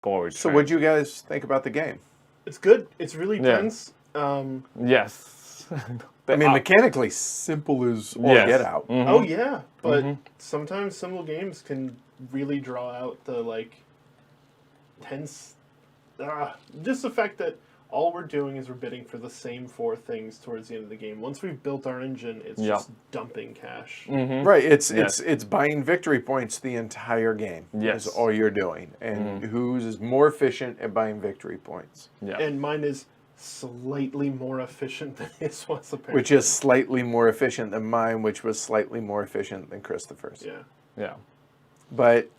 forward. So what'd you guys think about the game? It's good. It's really tense. Yes. I mean, mechanically simple as all get out. Oh yeah, but sometimes simple games can really draw out the tense. Just the fact that all we're doing is we're bidding for the same 4 things towards the end of the game. Once we've built our engine, it's just dumping cash. Right. It's buying victory points the entire game. Yes. Is all you're doing, and who's is more efficient at buying victory points. Yeah. And mine is slightly more efficient than his was, apparently. Which is slightly more efficient than mine, which was slightly more efficient than Christopher's. Yeah. Yeah. But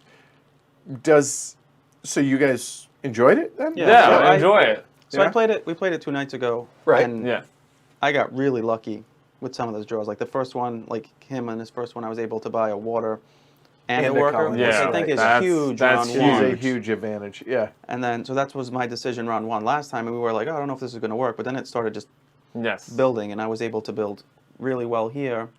so you guys enjoyed it then? Yeah, I enjoy it. So I played it. We played it 2 nights ago. Right. And I got really lucky with some of those draws. Like the first one, like him and his first one, I was able to buy a water and a worker, which I think is huge round one. That's a huge advantage. Yeah. And then so that was my decision round 1 last time, and we were like, oh, I don't know if this is going to work. But then it started just building, and I was able to build really well here.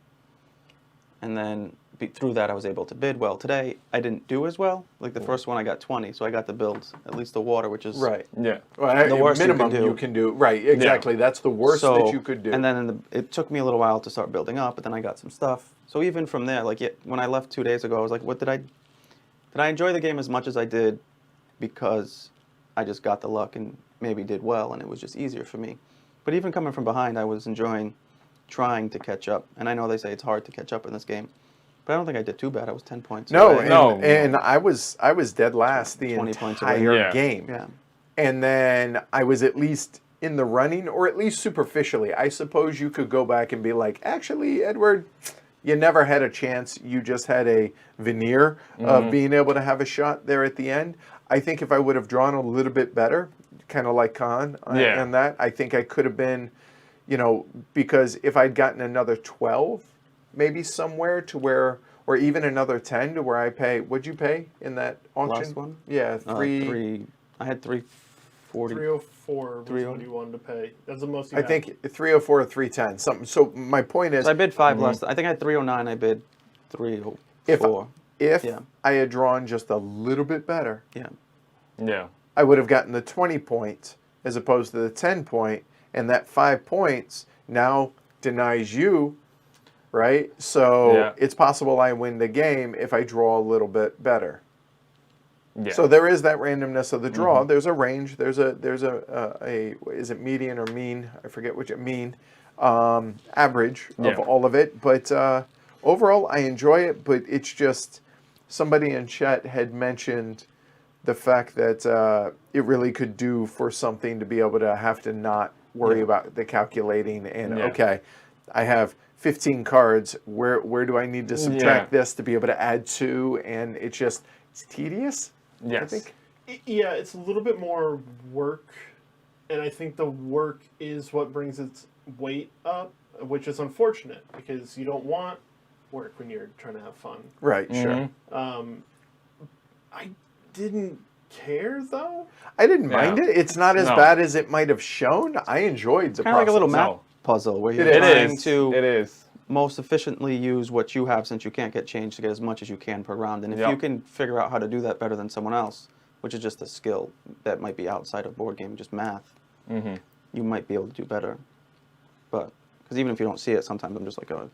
And then through that, I was able to bid well. Today, I didn't do as well. Like the first one, I got 20, so I got to build at least the water, which is right. Yeah, well, the worst minimum you can do. Right, exactly. Yeah. That's the worst that you could do. And then it took me a little while to start building up, but then I got some stuff. So even from there, like when I left 2 days ago, I was like, what did I enjoy the game as much as I did because I just got the luck and maybe did well, and it was just easier for me. But even coming from behind, I was enjoying trying to catch up. And I know they say it's hard to catch up in this game. But I don't think I did too bad. I was 10 points. And I was dead last the entire game. Yeah. And then I was at least in the running, or at least superficially. I suppose you could go back and be like, actually, Edward, you never had a chance. You just had a veneer of being able to have a shot there at the end. I think if I would have drawn a little bit better, kind of like Khan and that, I think I could have been, because if I'd gotten another 12, maybe somewhere to where, or even another 10 to where I pay. What'd you pay in that auction? Last one? Yeah, I had 340. 304 was what you wanted to pay. That's the most you had. I think 304 or 310, something. So my point is, so I bid 5 less. I think I had 309. I bid 304. If I had drawn just a little bit better, yeah, I would have gotten the 20 points as opposed to the 10 point, and that 5 points now denies you. Right? So it's possible I win the game if I draw a little bit better. Yeah. So there is that randomness of the draw. There's a range. There's a is it median or mean? I forget which mean. Average of all of it. But overall, I enjoy it. But it's just somebody in chat had mentioned the fact that it really could do for something to be able to have to not worry about the calculating and okay, I have 15 cards. Where do I need to subtract this to be able to add 2? And it's tedious. Yes. I think. Yeah, it's a little bit more work, and I think the work is what brings its weight up, which is unfortunate because you don't want work when you're trying to have fun. Right. Sure. I didn't care though. I didn't mind it. It's not as bad as it might have shown. I enjoyed the process. Kind of like a little map puzzle where you're trying to most efficiently use what you have since you can't get change to get as much as you can per round. And if you can figure out how to do that better than someone else, which is just a skill that might be outside of board game, just math, you might be able to do better. But because even if you don't see it, sometimes I'm just like, oh,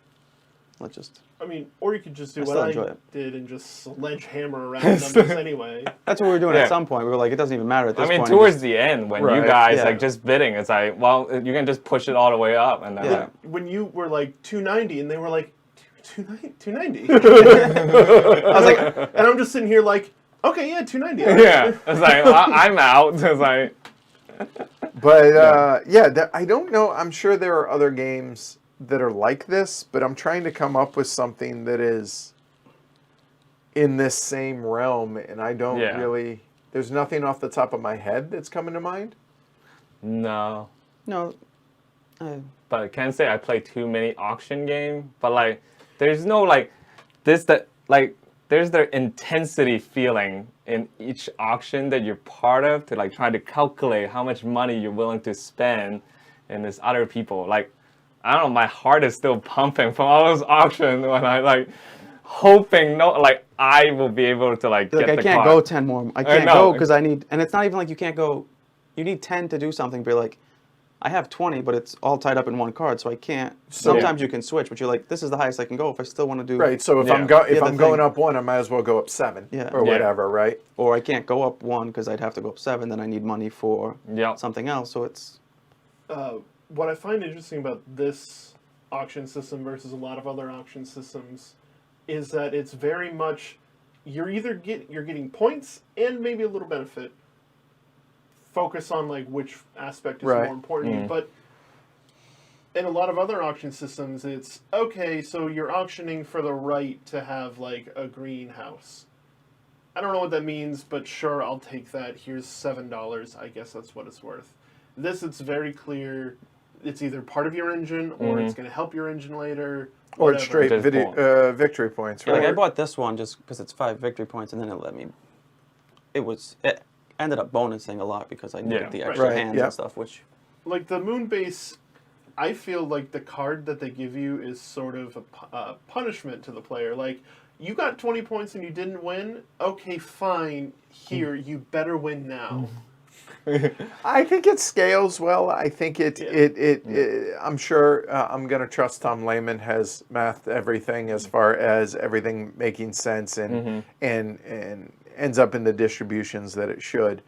let's just. I mean, or you could just do what I did and just sledgehammer around numbers anyway. That's what we were doing at some point. We were like, it doesn't even matter at this point. I mean, towards the end, when you guys just bidding, it's like, well, you can just push it all the way up. And then when you were like 290 and they were like, 290? I was like, and I'm just sitting here like, okay, 290. Yeah. It's like, I'm out. It's like. But, I don't know. I'm sure there are other games that are like this, but I'm trying to come up with something that is in this same realm, and I don't really. There's nothing off the top of my head that's coming to mind. No. No. But I can't say I play too many auction games. But like, there's no like this that like there's the intensity feeling in each auction that you're part of to like try to calculate how much money you're willing to spend, and there's other people like. I don't know, my heart is still pumping from all those auctions when I like, hoping I will be able to Like, get I the can't card. go 10 more. I can't know. go because I need, and it's not even like you can't go, you need 10 to do something, but you're like, I have 20, but it's all tied up in one card, so I can't. Sometimes you can switch, but you're like, this is the highest I can go if I still want to do. Right. So if Yeah. I'm The other going thing. up 1, I might as well go up 7 Yeah. or Yeah. whatever, right? Or I can't go up 1 because I'd have to go up 7, then I need money for Yeah. something else, so it's. What I find interesting about this auction system versus a lot of other auction systems is that it's very much you're getting points and maybe a little benefit. Focus on like which aspect is Right. more important to you. But in a lot of other auction systems, it's okay. So you're auctioning for the right to have like a greenhouse. I don't know what that means, but sure, I'll take that. Here's $7. I guess that's what it's worth. This, it's very clear. It's either part of your engine or it's going to help your engine later. Or it's straight Just victory points, Yeah, right? like I bought this one just because it's 5 victory points, and then it let me. It ended up bonusing a lot because I needed Yeah. the extra Right, hands yeah. and stuff, which. Like the Moonbase, I feel like the card that they give you is sort of a punishment to the player. Like, you got 20 points and you didn't win. Okay, fine. Here, you better win now. I think it scales well. I think I'm sure I'm going to trust Tom Lehman has mathed everything as far as everything making sense and ends up in the distributions that it should.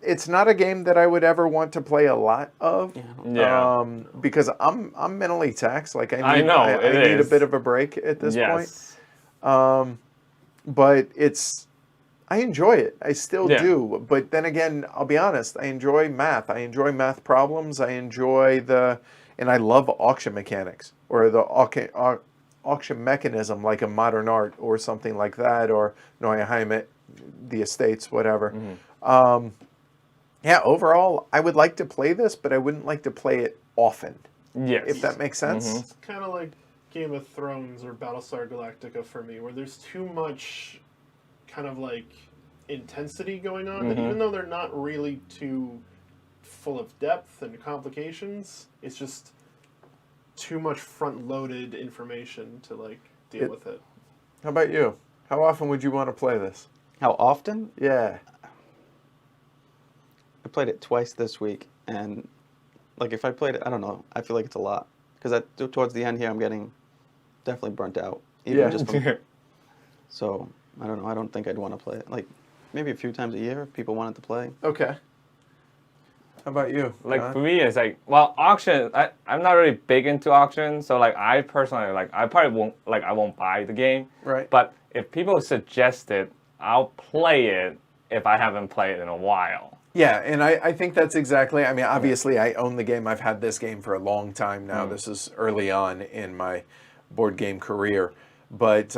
It's not a game that I would ever want to play a lot of. Yeah. Because I'm mentally taxed. Like I I need, know, I it need a is. bit of a break at this point. Yes. But I enjoy it. I still Yeah. do. But then again, I'll be honest, I enjoy math. I enjoy math problems. I enjoy and I love auction mechanics or the auction mechanism like a modern art or something like that, or Neue Heimat, the estates, whatever. Yeah, overall, I would like to play this, but I wouldn't like to play it often, Yes. if that makes sense. It's kind of like Game of Thrones or Battlestar Galactica for me, where there's too much kind of like intensity going on that even though they're not really too full of depth and complications, it's just too much front-loaded information to like deal with it. How about you? How often would you want to play this? How often? Yeah. I played it twice this week, and like if I played it, I don't know. I feel like it's a lot because towards the end here, I'm getting definitely burnt out. Even just from, so I don't know. I don't think I'd want to play it. Like maybe a few times a year if people wanted to play. Okay. How about you? Like John? for me, it's like, well, auction. I'm not really big into auction, so like I personally I probably won't buy the game. Right. But if people suggest it, I'll play it if I haven't played it in a while. Yeah, and I think that's exactly, I mean, obviously I own the game. I've had this game for a long time now. This is early on in my board game career. But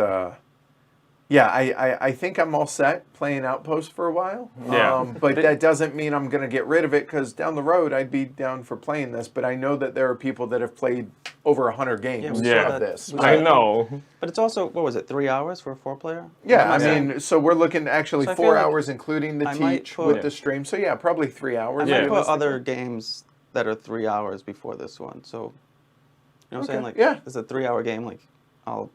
yeah, I think I'm all set playing Outpost for a while. Yeah. But that doesn't mean I'm going to get rid of it, because down the road I'd be down for playing this. But I know that there are people that have played over 100 games Yeah. of this. I know. But it's also, what was it, 3 hours for a 4-player? Yeah, I Yeah. mean, so we're looking actually So I feel 4 like hours, including the I might teach put- with the stream. So yeah, probably 3 hours. I might put realistically. other games that are 3 hours before this one. So, you know what I'm saying? Okay, Like, yeah. it's a 3-hour game. Like, I'll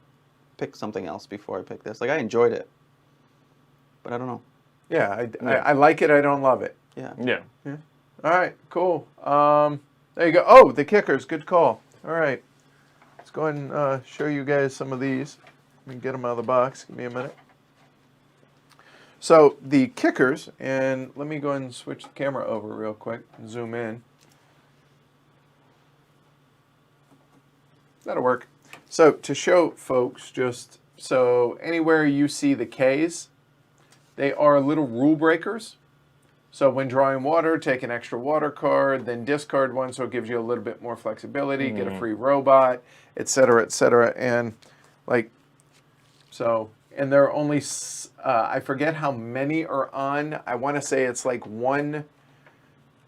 pick something else before I pick this. Like, I enjoyed it, but I don't know. Yeah, I like it. I don't love it. Yeah. Yeah. All right, cool. There you go. Oh, the kickers. Good call. All right. Let's go ahead and show you guys some of these. Let me get them out of the box. Give me a minute. So the kickers, and let me go ahead and switch the camera over real quick and zoom in. That'll work. So to show folks, just so anywhere you see the Ks, they are little rule breakers. So when drawing water, take an extra water card, then discard one, so it gives you a little bit more flexibility, get a free robot, et cetera, and like, so, and there are only, I forget how many are on. I want to say it's like one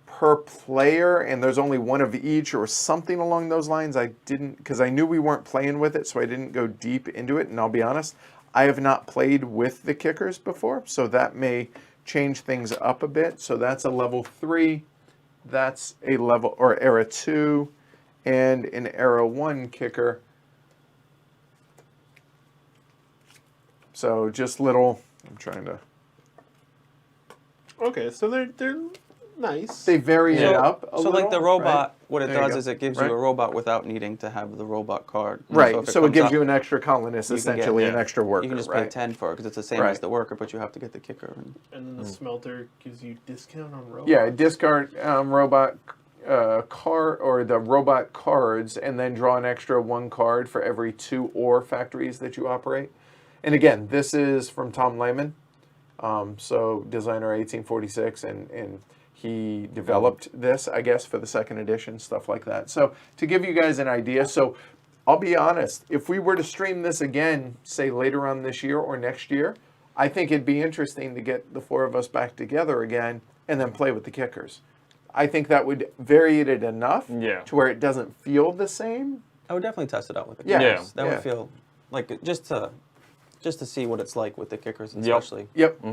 per player, and there's only one of each or something along those lines. I didn't, because I knew we weren't playing with it, so I didn't go deep into it, and I'll be honest, I have not played with the kickers before, so that may change things up a bit. So that's a level 3, that's a level, or era 2, and an era 1 kicker. So just little. I'm trying to. Okay, so they're nice. They vary it up a so little. like the robot, right? what it There you does go. is it gives Right. you a robot without needing to have the robot card. Right. if So it comes gives up, you an extra colonist, you can get- essentially an yeah. extra worker. You can just right? pay 10 for it because it's the same Right. as the worker, but you have to get the kicker. And then the smelter gives you discount on robots. Yeah, discard robot card or the robot cards, and then draw an extra 1 card for every 2 ore factories that you operate. And again, this is from Tom Lehman, so designer 1846, and he developed this, I guess, for the 2nd edition, stuff like that. So to give you guys an idea, so I'll be honest, if we were to stream this again, say later on this year or next year, I think it'd be interesting to get the 4 of us back together again and then play with the kickers. I think that would vary it enough Yeah. to where it doesn't feel the same. I would definitely test it out with the Yeah. kickers. Yeah. That would feel like just to see what it's like with the kickers, Yep. especially Yep. how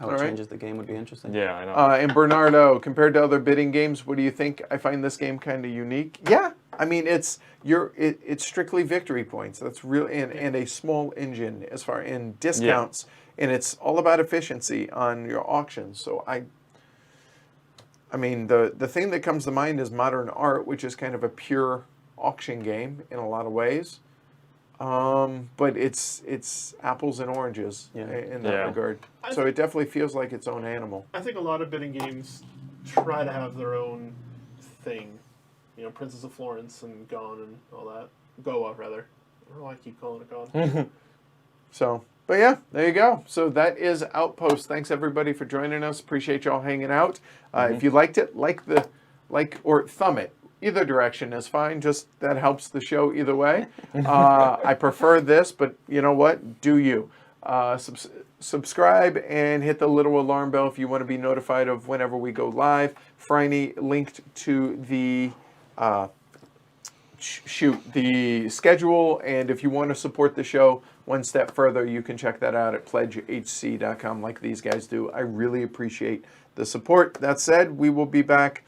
All it right. changes the game would be interesting. Yeah, I know. And Bernardo, compared to other bidding games, what do you think? I find this game kind of unique. Yeah, I mean it's strictly victory points. That's real and a small engine as far in discounts, and it's all about efficiency on your auctions. So I mean the thing that comes to mind is Modern Art, which is kind of a pure auction game in a lot of ways. But it's apples and oranges in that Yeah. regard. So it definitely feels like its own animal. I think a lot of bidding games try to have their own thing. You know, Princess of Florence and Gone and all that. Goa, rather. I don't know why I keep calling it Gone. So, but yeah, there you go. So that is Outpost. Thanks everybody for joining us. Appreciate y'all hanging out. If you liked it, like or thumb it. Either direction is fine. Just that helps the show either way. I prefer this, but you know what? Do you? Subscribe and hit the little alarm bell if you want to be notified of whenever we go live. Franny linked to the the schedule, and if you want to support the show one step further, you can check that out at pledgehc.com like these guys do. I really appreciate the support. That said, we will be back.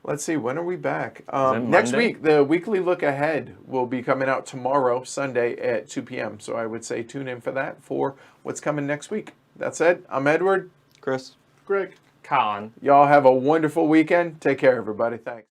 Let's see, when are we back? Next Monday? week, the weekly look ahead will be coming out tomorrow, Sunday at 2 p.m. So I would say tune in for that for what's coming next week. That said, I'm Edward. Chris? Greg. Con. Y'all have a wonderful weekend. Take care, everybody. Thanks.